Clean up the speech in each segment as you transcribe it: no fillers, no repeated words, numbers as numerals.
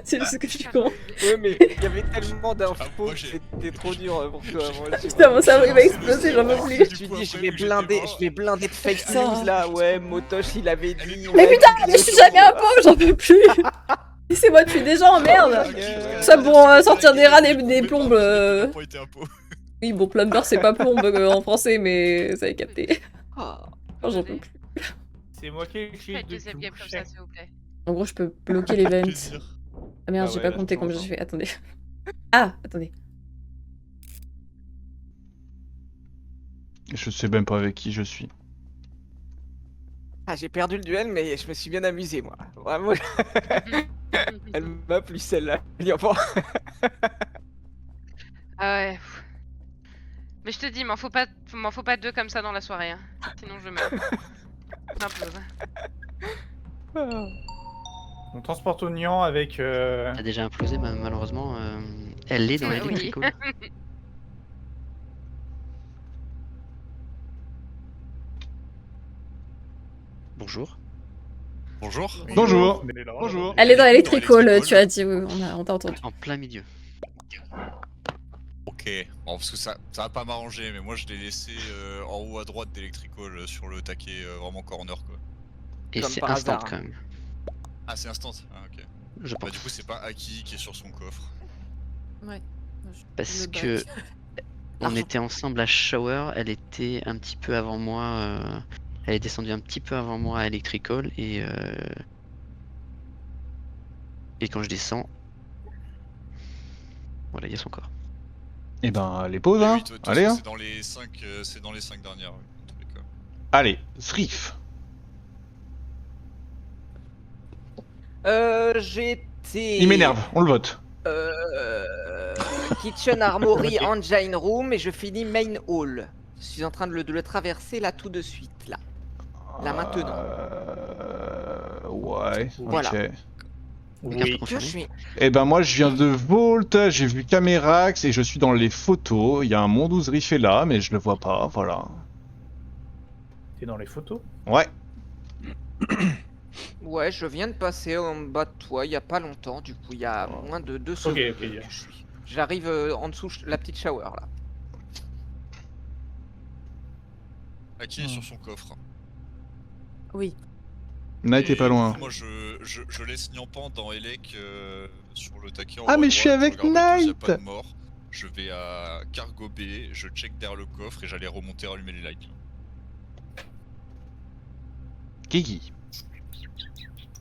C'est juste que je suis con. Ouais, mais il y avait tellement d'infos moi, que j'ai- c'était trop dur pour toi. Moi, Putain, mon cerveau il va exploser, j'en peux je plus. me suis dit, je vais blinder de fake Putain. news là. Ouais, Motosh il avait dit. Mais putain, mais je suis jamais à peau, j'en peux plus. Laissez-moi tuer des gens, merde. Ça pour sortir des rats, des plombes. Oui, bon, plumber c'est pas plombe en français, mais vous avez capté. Ah. Oh, j'en peux plus. C'est moi qui ai écrit Faites de deuxième game comme ça, s'il vous plaît. En gros, je peux bloquer l'event. Ah merde, Ah j'ai ouais, pas là, compté je combien pense, j'ai fait. Attendez. Ah, attendez. Je sais même pas avec qui je suis. Ah, j'ai perdu le duel, mais je me suis bien amusé moi. Vraiment, elle m'a plu celle-là. Ah ouais. Mais je te dis, m'en faut pas deux comme ça dans la soirée. Hein. Sinon je meurs. J'implose. On transporte Oignon avec. T'as déjà implosé, malheureusement. Elle est dans Oui. l'électrical. Bonjour. Bonjour. Bonjour. Mais là, Bonjour. Elle est dans Electrical, Electrical, tu as dit, oui, on t'a entendu. En plein milieu. Ok, bon, parce que ça va pas m'arranger, mais moi je l'ai laissé en haut à droite d'Electrical sur le taquet vraiment corner quoi. Et Comme c'est par instant hasard. quand même. Ah, c'est instant. Ah, ok. Je Bah, pense. du coup, c'est pas Aki qui est sur son coffre. Parce que on était ensemble à Shower, elle était un petit peu avant moi. Elle est descendue un petit peu avant moi à Electrical et quand je descends, voilà, il y a son corps. Eh ben, les pauses, Et hein. oui, de toute Allez, façon, hein. c'est dans les 5 dernières, oui, en tous les cas. Allez, Srif. J'étais. Il m'énerve, on le vote. Kitchen Armory Engine Room et je finis Main Hall. Je suis en train de le traverser là tout de suite là. Là maintenant. Ouais, Voilà. ok. Quelqu'un peut Oui. Je confirmer suis. Eh ben moi je viens de Vault, j'ai vu Camérax et je suis dans les photos. Il y a un monde où Srif est là, mais je le vois pas, voilà. T'es dans les photos. Ouais. Ouais, je viens de passer en bas de toi il y a pas longtemps. Du coup, il y a moins de 2 secondes. Ok. que je suis. J'arrive en dessous la petite shower là. Aki est sur son coffre. Oui. Night est pas Et loin. Moi, je laisse Nyampan dans Elec sur le taquet en Ah, haut à mais je suis droite, avec regarde autour, y a Knight. pas de mort. Je vais à Cargo B, je check derrière le coffre et j'allais remonter rallumer les lights. Kiki.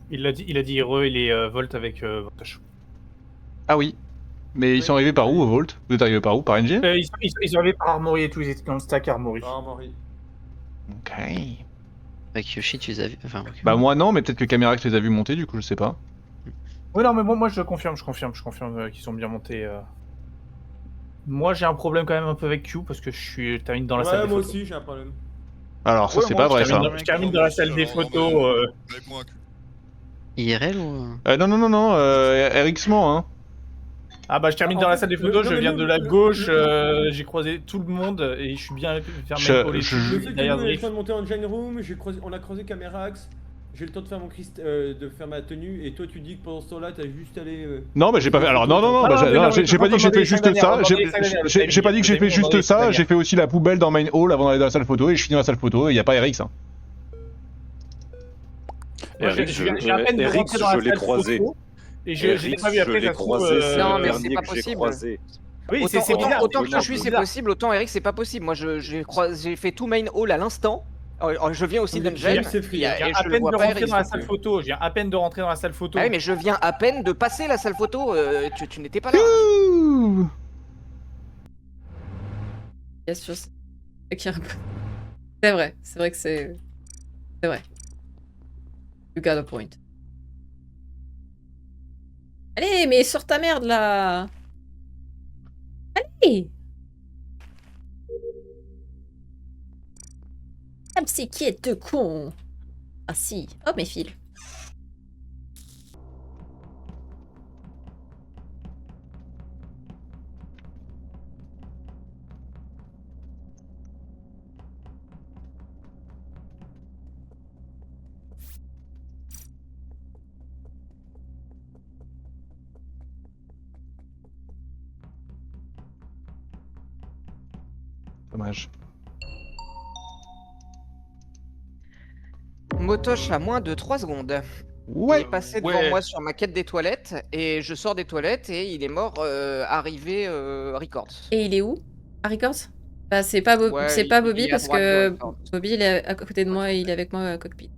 Il a dit il est Volt avec Voltage. Ah oui. Mais ils sont arrivés par où au Vault? Vous êtes arrivés par où? Par NG? Ils sont arrivés par Armory et tout, ils étaient dans le stack Armory. Ok. Avec Yoshi, tu les as vus. Enfin, ok. Bah moi non, mais peut-être que Camérax les a vus monter, du coup je sais pas. Oui, non, mais moi je confirme qu'ils sont bien montés. Moi j'ai un problème quand même un peu avec Q parce que je termine dans la salle des moi photos. aussi j'ai un problème. Alors ça Ouais, c'est moi, pas vrai je ça. termine Je termine dans la salle des photos. Vous m'avez convaincu. IRL ou Non, RXman hein. Ah bah je termine En dans la fait, salle des le- photos, non, je mais viens nous, de la le- gauche, le- j'ai croisé tout le monde et je suis bien vers Je- Main Hall et je- tout, Le fait que derrière nous, on est en Drift. train de monter en Engine Room, on a croisé Camerax, j'ai eu le temps de faire de faire ma tenue, et toi tu dis que pendant ce temps-là t'as juste allé... Non mais j'ai pas fait. Alors non, Ah, bah, non, mais non, j'ai pas dit que j'ai fait juste ça. J'ai pas dit que j'ai fait on juste est ça. dernier. J'ai fait aussi la poubelle dans Main Hall avant d'aller dans la salle photo et je finis dans la salle photo et y a pas RX hein. Moi, Eric, je viens à peine de Eric, rentrer dans la je l'ai salle croisé. photo, et je l'ai Eric, pas vu je après, l'ai ça se trouve, croisé, c'est Non, le mais dernier c'est pas que j'ai possible. croisé. Oui, c'est Autant, bizarre. autant que c'est je suis c'est bizarre. possible, autant Eric c'est pas possible. Moi j'ai fait tout Main Hall à l'instant. Je viens aussi On est- d'Engine. Eric, c'est free, hein. Je viens Et à je le peine vois de pas rentrer Eric. dans la salle photo, je viens à peine de rentrer dans la salle photo. Ah oui, mais je viens à peine de passer la salle photo. Tu n'étais pas là. Ouh. Yes, je sais. Ok, un peu. C'est vrai que c'est vrai. You got a point. Allez, mais sors ta merde là. Allez. Ah, c'est qui est de con. Ah si. Oh mes fils. Dommage. Motoche à moins de 3 secondes. Il Ouais. est passé devant moi sur ma quête des toilettes et je sors des toilettes et il est mort arrivé Records. Et il est où? À Records? Bah, c'est pas, Ouais, c'est pas il Bobby est à parce droite de que Records. Bobby il est à côté de moi et il est avec moi à cockpit.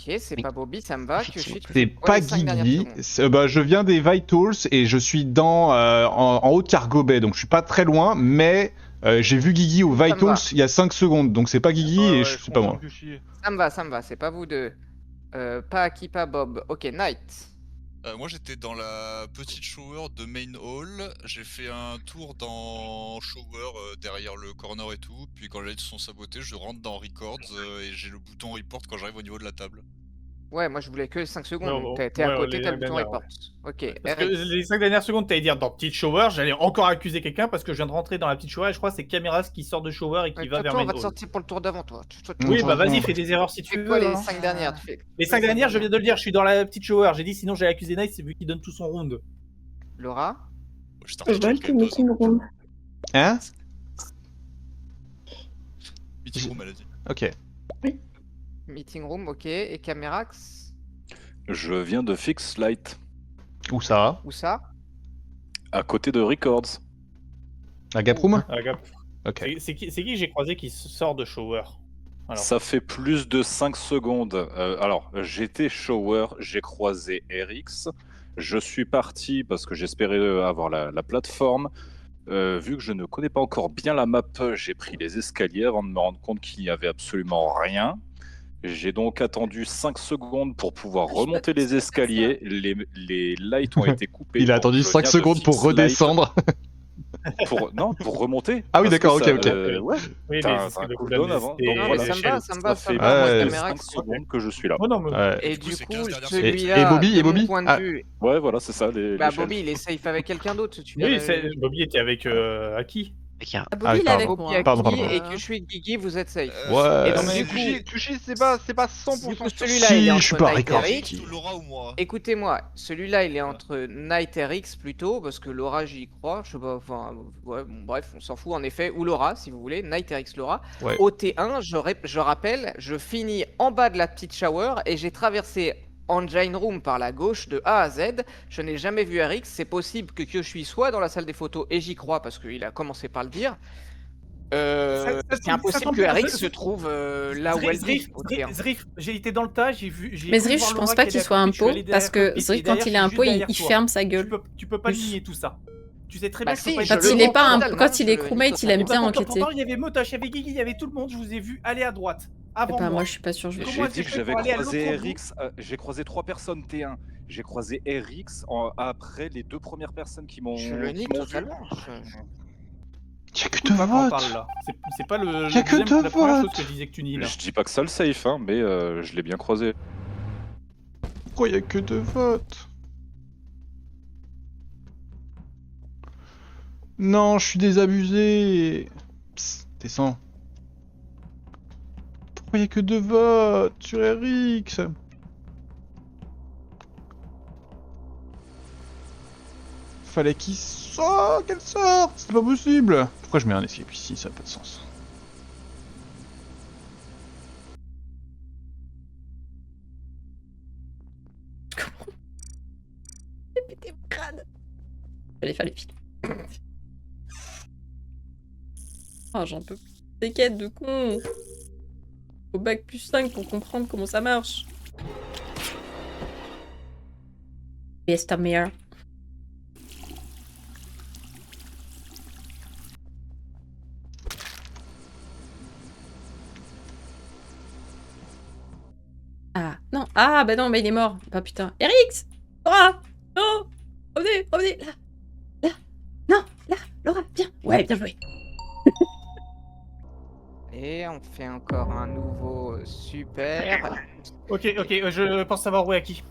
Ok, c'est pas Bobby, ça me va. Que je suis C'est pas Guigui. Bah, je viens des Vitals et je suis en haut de Cargo Bay, donc je suis pas très loin, mais j'ai vu Guigui au va. Vitals il y a 5 secondes, donc c'est pas Guigui et c'est pas moi. Ça me va, c'est pas vous deux. Pas Aki, pas Bob. Ok, Night. Moi j'étais dans la petite shower de Main Hall, j'ai fait un tour dans shower derrière le corner et tout, puis quand les lights sont sabotés, je rentre dans Records et j'ai le bouton report quand j'arrive au niveau de la table. Ouais, moi je voulais que 5 secondes. Non, T'es à ouais, côté, les t'as le bouton dernières, report. Ok, Parce que RX. les 5 dernières secondes, t'allais dire dans petite shower, j'allais encore accuser quelqu'un parce que je viens de rentrer dans la petite shower et je crois que c'est Caméras qui sort de shower et qui va vers Toi, on Main va te Hall. sortir pour le tour d'avant, toi. Oui, bah vas-y, Franchement. fais des erreurs si Tu tu fais veux. quoi les hein. 5 dernières tu fais... Les 5 dernières, je viens de le dire, je suis dans la petite shower. J'ai dit sinon j'allais accuser Night, c'est vu qu'il donne tout son round. Laura. Je t'en prie, Volte quelques doses. meeting room. Hein? Meeting room, elle a dit. Ok. Meeting room, ok. Et Camerax. Je viens de Fix Light, Où ça? Où ça? à côté de Records. La Gap Room? Ah, gars. Ok. C'est qui que j'ai croisé qui sort de shower? Alors. Ça fait plus de 5 secondes. Alors, j'étais shower, j'ai croisé RX. Je suis parti parce que j'espérais avoir la plateforme. Vu que je ne connais pas encore bien la map, j'ai pris les escaliers avant de me rendre compte qu'il n'y avait absolument rien. J'ai donc attendu 5 secondes pour pouvoir remonter les escaliers. Les lights ont été coupés. Il a donc attendu je 5 viens de secondes pour Fix Light. redescendre. Non, pour remonter. Ah oui, Parce que d'accord, ça, ok. Ouais, Oui, t'as mais un c'est le cooldown problème avant. des- Donc Non, voilà, mais ça me va, ça fait va. Ouais, plus de Camerax. 5 secondes que je suis là. Oh non, mais... Ouais. Et Du coup, du c'est coup, 15 dernières celui-là, Et Bobby, de et mon Bobby point de Ah. vue- Ouais, voilà, c'est ça. Les Bah chefs. Bobby, il est safe avec quelqu'un d'autre. Tu Oui, viens de- Bobby était avec Aki. Ah, Bobby Ah, il est pardon. avec Bobby moi. avec Pardon, qui pardon. et que je suis Guigui, vous êtes safe. Ouais. Et donc, Non mais du coup- Tushi, c'est pas 100% Du coup, sûr. celui-là, Si, il est je suis entre pas Night et Records. RX. Tout Laura ou moi? Écoutez-moi, celui-là, il est entre Night et RX plutôt, parce que Laura, j'y crois. Je sais pas, enfin, ouais, bon, bref, on s'en fout en effet. Ou Laura, si vous voulez. Night et RX Laura. Ouais. Au T1, je rappelle, je finis en bas de la petite shower et j'ai traversé Engine Room par la gauche de A à Z. Je n'ai jamais vu RX. C'est possible que Kyoshui soit dans la salle des photos et j'y crois parce qu'il a commencé par le dire. C'est impossible que RX se trouve là où elle dit. au T1. Zrif, j'ai été dans le tas, j'ai vu. Mais Zrif, je pense pas qu'il soit un pot parce que Zrif, quand il est un pot, il ferme sa gueule. Tu peux pas nier tout ça. Tu sais très bien Bah que je peux si, pas je Quand le il est nie pas un, totalement, quand il je est le nie crewmate, il aime totalement. bien Pourtant, enquêter. pourtant, il y avait Motosh, il y avait Guigui, il y avait tout le monde, je vous ai vu aller à droite. Avant Bah, moi. moi, je suis pas sûre. Je vais. Comment J'ai est-ce dit que que je j'avais peux aller à croisé l'autre bout RX, j'ai croisé 3 personnes T1. J'ai croisé RX après les 2 premières personnes qui m'ont Je le nie qui m'ont vu. totalement. Y'a que C'est 2 pas qu'on votes. parle là. C'est pas le. Y a que deux la première chose votes. que je disais que tu nies là. Je dis pas que ça le safe, hein, mais je l'ai bien croisé. Pourquoi y'a que 2 votes? Non, je suis désabusé. Psst, descends. Pourquoi y'a que 2 votes sur RX? Fallait qu'il sorte, qu'elle sorte. C'est pas possible. Pourquoi je mets un escape ici? Ça n'a pas de sens. Péter mon crâne. J'allais faire les films. Oh, j'en peux plus. Des quêtes de con. Au bac plus 5 pour comprendre comment ça marche. Yes, ta mère. Ah, non. Ah, bah non, mais il est mort. Bah putain. RX Laura Non Revenez, revenez. Là. Là. Non, là. Laura, viens. Ouais, bien joué. Et on fait encore un nouveau super. Ok, je pense savoir où est Aki.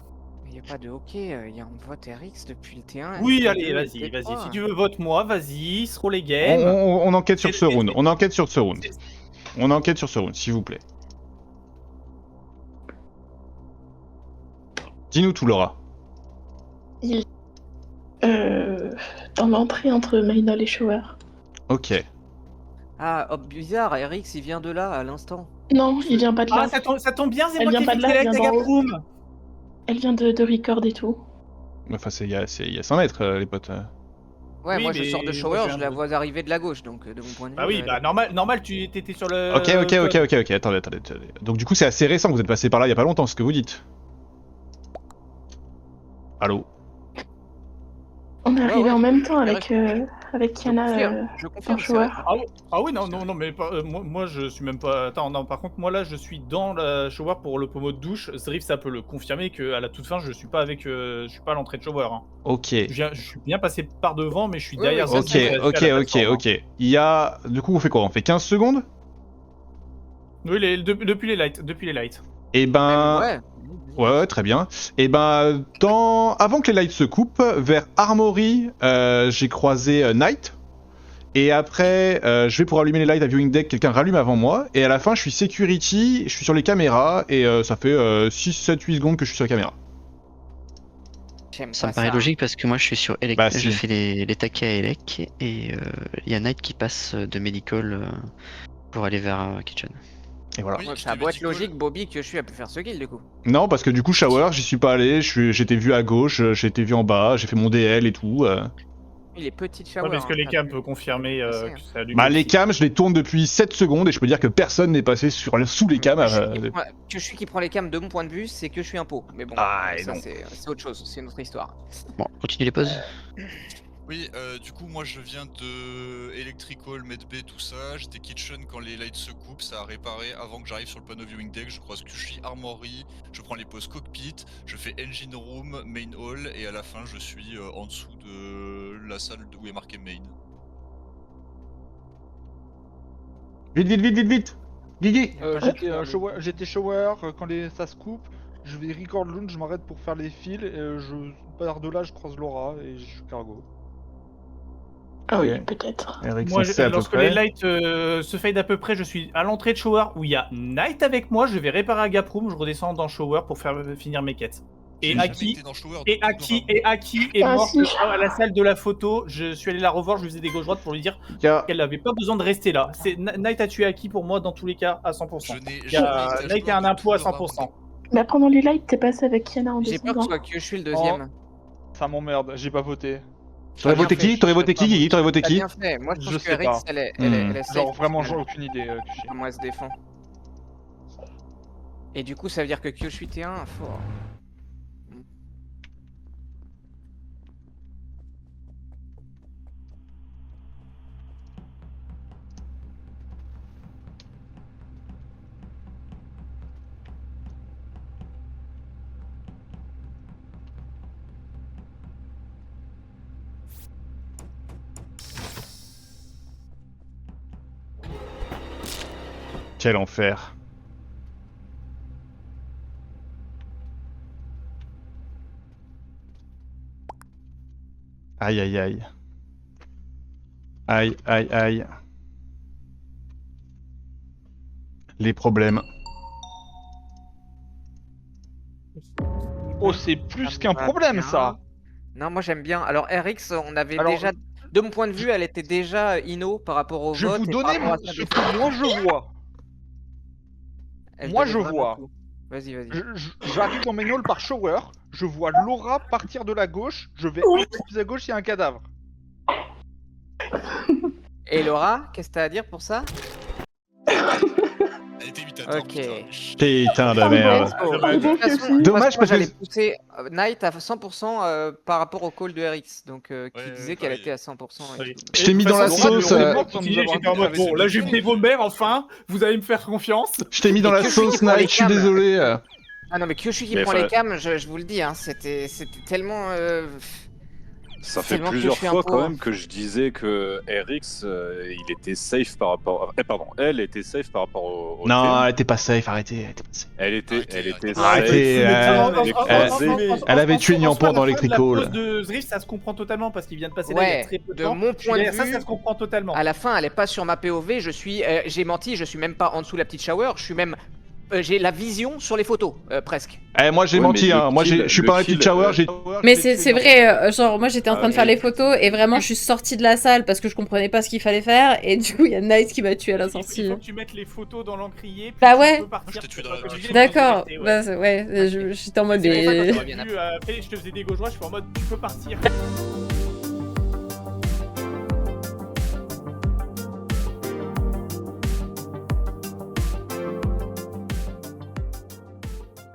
Il n'y a pas de ok, il y a un vote RX depuis le T1. Oui, T2, allez, vas-y. T3. Si tu veux, vote moi, vas-y, throw les games. On enquête sur C'est- ce round. c'est- On enquête sur ce round. On enquête sur ce round, s'il vous plaît. Dis-nous tout, Laura. dans l'entrée entre Maynol et Shower. Ok. Ah, oh, bizarre, RX il vient de là à l'instant. Non, il vient pas de là. Ah, ça tombe bien, c'est Elle moi vient qui pas ai de là, fait elle la vient d'en haut. Gaproom. Elle vient de record et tout. Enfin, il y a 100 mètres, les potes. Ouais, Oui, moi je mais sors de moi, shower, je viens je la de- vois arriver de la gauche, donc de mon point de vue. Bah oui, bah normal, tu étais sur le... Ok, attendez. Donc du coup, c'est assez récent que vous êtes passé par là il y a pas longtemps, ce que vous dites. Allô? On est arrivé ouais, en même temps je avec Kiana Je en confirme, c'est Shower. vrai. Ah oui, non, mais moi je suis même pas... Attends, non, par contre, moi là, je suis dans la shower pour le pommeau de douche. Zriff, ça peut le confirmer qu'à la toute fin, je suis pas à l'entrée de shower. Hein. Ok. Je suis bien passé par devant, mais je suis Oui, derrière oui, Zriff, Ok. Il y a... Du coup, on fait quoi? On fait 15 secondes? Oui, depuis les lights. Et ben... Ouais. Ouais, très bien. Et ben, avant que les lights se coupent, vers Armory, j'ai croisé Knight. Et après, je vais pour allumer les lights à Viewing Deck, quelqu'un rallume avant moi. Et à la fin, je suis Security, je suis sur les caméras. Et ça fait 6, 7, 8 secondes que je suis sur la caméra. J'aime Ça pas me paraît logique parce que moi je suis sur Elec. Bah, je si. fais les taquets à Elec et il y a Knight qui passe de Medical pour aller vers Kitchen. Et voilà. Oui, Ouais, je ça t'ai doit être Medical. logique, Bobby, que je suis à pu faire ce kill du coup. Non, parce que du coup, Shower, j'y suis pas allé. J'étais vu à gauche, j'ai été vu en bas, j'ai fait mon DL et tout. Il est petit Ouais, shower. mais est-ce que hein, les t'as cams pu- peuvent confirmer passer, hein. que c'est allumé Bah, les aussi. cams, je les tourne depuis 7 secondes et je peux dire que personne n'est passé sous les cams. Que je suis qui prend les cams de mon point de vue, c'est que je suis un pot. Mais bon, Ah, et ça non. c'est autre chose, c'est une autre histoire. Bon, continue les pauses. Oui, du coup, moi je viens de Electrical, Medbay, tout ça. J'étais Kitchen quand les lights se coupent, ça a réparé avant que j'arrive sur le panneau Viewing Deck. Je croise que je suis Armory, je prends les pauses Cockpit, je fais Engine Room, Main Hall, et à la fin je suis en dessous de la salle où est marqué Main. Vite. Guigui. J'étais shower, quand ça se coupe, je vais record lounge, je m'arrête pour faire les fils, je pars de là, je croise Laura et je suis cargo. Ah oui, Ok. peut-être. Eric, Moi, c'est à peu lorsque les près. lights se fade à peu près, je suis à l'entrée de shower où il y a Knight avec moi. Je vais réparer à Gaproom, je redescends dans shower pour finir mes quêtes. Et J'ai jamais Aki, été dans Shower et depuis Aki, toujours et Aki est Ah, morte si. à la salle de la photo. Je suis allé la revoir, je lui faisais des gauche-droites pour lui dire Il y a- qu'elle n'avait pas besoin de rester là. Knight a tué Aki pour moi dans tous les cas à 100%. Je n'ai Il y a- jamais été à Knight Shower a un de impôt à tout leur 100%. Bah pendant les lights, t'es passé avec Kiana en J'ai peur que ce descendant. soit que je suis le deuxième. Ça m'emmerde, j'ai pas voté. T'aurais voté qui? T'aurais voté qui, Guigui? T'aurais voté T'as qui? bien fait. Moi je Je pense sais que pas. RX elle est safe. Genre vraiment, parce j'ai que- aucune idée. Kushi. Comment elle se défend. Et du coup, ça veut dire que Kyoshi T1 fort. Quel enfer. Aïe aïe aïe. Aïe aïe aïe. Les problèmes. Oh, c'est plus Ça qu'un me va problème bien. ça. Non, moi j'aime bien. Alors RX, on avait Alors, déjà, de mon point de vue, elle était déjà inno par rapport au Je vais vote. vous et par donner rapport à sa ce défense. que moi je vois. Elle moi, donnait je vraiment vois. tout. Vas-y, vas-y. J'arrive dans Manual par shower, je vois Laura partir de la gauche, je vais Oui. un peu plus à gauche, il y a un cadavre. Et Laura, qu'est-ce que t'as à dire pour ça? Elle était imitateur. Ok. Putain de merde. Oh, Ah, de bon, toute façon, Kyoshi. moi, Dommage moi, parce que- j'allais pousser Knight à 100% par rapport au call de RX, donc qui Ouais, disait qu'elle pareil. était à 100%. et Oui. tout. Je t'ai mis dans la Laura, sauce. Laura, euh, Laura, sans nous avoir J'étais en dit mode, que bon, t'avais là ses j'ai fait vos mères, enfin, vous allez me faire confiance. Je t'ai mis dans Et la que sauce, je prends les Knight, je suis cams. désolé. Ah non, mais Kyoshi qui Mais prend enfin- les cams, je vous le dis, hein, c'était tellement. Ça fait Tellement que plusieurs je suis un fois pauvre. quand même que je disais que RX, il était safe par rapport. Pardon, elle était safe par rapport au. Non, T1. elle était pas safe, arrêtez. Elle était pas safe. Elle était Arrêtez, safe. arrêtez, Elle avait tué Nyampour dans Electrical. La pause de Zrift, ça se comprend totalement parce qu'il vient de passer là il y a Ouais, très peu de de temps. mon Je suis point de derrière ça, vue, ça se comprend totalement. à la fin, elle est pas sur ma POV, j'ai menti, je suis même pas en dessous de la petite shower, je suis même J'ai la vision sur les photos, presque. Eh, moi j'ai Ouais, menti, mais le hein. Moi kill- je suis le pas un kill, petit shower, j'ai. Mais c'est vrai, genre moi j'étais en train de faire mais- les photos et vraiment je suis sortie de la salle parce que je comprenais pas ce qu'il fallait faire et du coup il y a Knight qui m'a tué à la Il sortie. faut que tu mettes les photos dans l'encrier. puis Bah tu ouais. peux partir, Moi, je t'ai tué dans la t'es pas petite obligé de D'accord, rester, ouais. bah, j'étais en mode C'est pour ça que mais... quand j'ai vu, après, je te faisais des gauchois, je suis en mode tu peux partir.